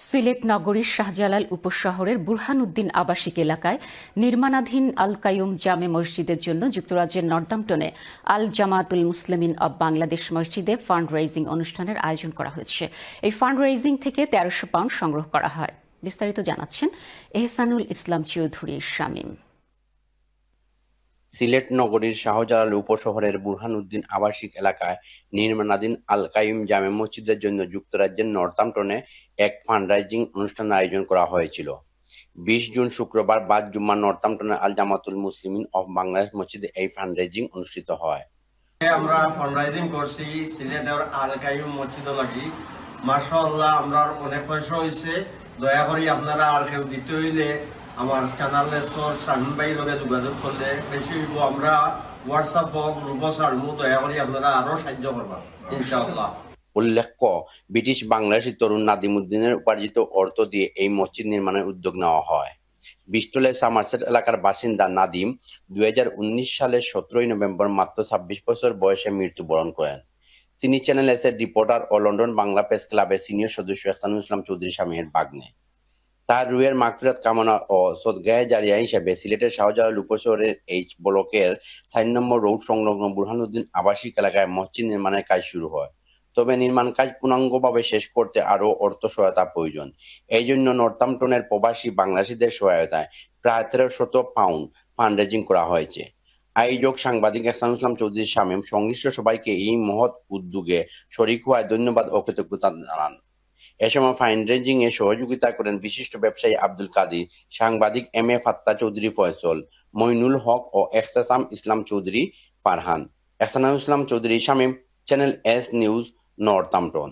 সিলেট নগরীর শাহজালাল উপশহরের বুরহানুদ্দিন আবাসিক এলাকায় নির্মাণাধীন আল কাইয়ুম জামে মসজিদের জন্য যুক্তরাজ্যের নর্দাম্পটনে আল জামাতুল মুসলিমিন অব বাংলাদেশ মসজিদে ফান্ড রেইজিং অনুষ্ঠানের আয়োজন করা হয়েছে। এই ফান্ড রেইজিং থেকে ১৩০০ পাউন্ড সংগ্রহ করা হয়। বিস্তারিত জানাচ্ছেন এহসানুল ইসলাম চৌধুরী শামীম। সিলেট নগরীর শাহজালাল উপশহরের বুরহানুদ্দিন আবাসিক এলাকায় নির্মাণাধীন আল কাইয়ুম জামে মসজিদের জন্য যুক্তরাজ্যের নর্দাম্পটনে এক ফান্ডরাইজিং অনুষ্ঠানের আয়োজন করা হয়েছিল। ২০ জুন শুক্রবার বাদ জুম্মা নর্দাম্পটনের আল জামাতুল মুসলিমিন অফ বাংলাদেশ মসজিদে এই ফান্ডরাইজিং অনুষ্ঠিত হয়। আমরা ফান্ডরাইজিং করছি সিলেটের আল কাইয়ুম মসজিদ লাগি। মাশাআল্লাহ, আমরা অনেক পয়সা হয়েছে। দয়া করে আপনারা আর কেউ দিতে হইলে আমার চ্যানেলের শামীম ভাই লগে যোগাযোগ করলে বেশি হইব। আমরা হোয়াটসঅ্যাপ গ্রুপ ছাড়বো, দয়া করে আপনারা আরো সাহায্য করবা ইনশাআল্লাহ। উল্লেখ্য, ব্রিটিশ বাংলাদেশি তরুণ নাদিম উদ্দিনের উপার্জিত অর্থ দিয়ে এই মসজিদ নির্মাণের উদ্যোগ নেওয়া হয়। ব্রিস্টলের সামারসেট এলাকার বাসিন্দা নাদিম ২০১৯ সালের ১৭ নভেম্বর মাত্র ২৬ বছর বয়সে মৃত্যুবরণ করেন। তিনি চ্যানেল এস এর রিপোর্টার ও লন্ডন বাংলা প্রেস ক্লাবের সিনিয়র সদস্য এহসানুল ইসলাম চৌধুরী শামীমের ভাগ্নে। তার রুহের মাগফিরাত কামনা ও সদগায়ে জারিয়া হিসেবে সিলেটের শাহজালাল উপশহরের এইচ ব্লকের ৪ নম্বর রোড সংলগ্ন বুরহানুদ্দিন আবাসিক এলাকায় মসজিদ নির্মাণের কাজ শুরু হয়। তবে নির্মাণ কাজ পূর্ণাঙ্গভাবে শেষ করতে আরও অর্থ সহায়তা প্রয়োজন। এই জন্য নর্দাম্পটনের প্রবাসী বাংলাদেশিদের সহায়তায় প্রায় ১৩০০ পাউন্ড ফান্ডরেজিং করা হয়েছে। আয়োজক সাংবাদিক এহসানুল ইসলাম চৌধুরী শামীম সংশ্লিষ্ট সবাইকে এই মহৎ উদ্যোগে শরিক হওয়ায় ধন্যবাদ ও কৃতজ্ঞতা জানান। এ সময় ফান্ডরেজিং এ সহযোগিতা করেন বিশিষ্ট ব্যবসায়ী আব্দুল কাদির, সাংবাদিক এম এ ফাত্তা চৌধুরী ফয়সল, মইনুল হক ও Ehtesam Islam Chowdhury Farhan. Ehsanul Islam Chowdhury Shamim, Channel S News, Northampton.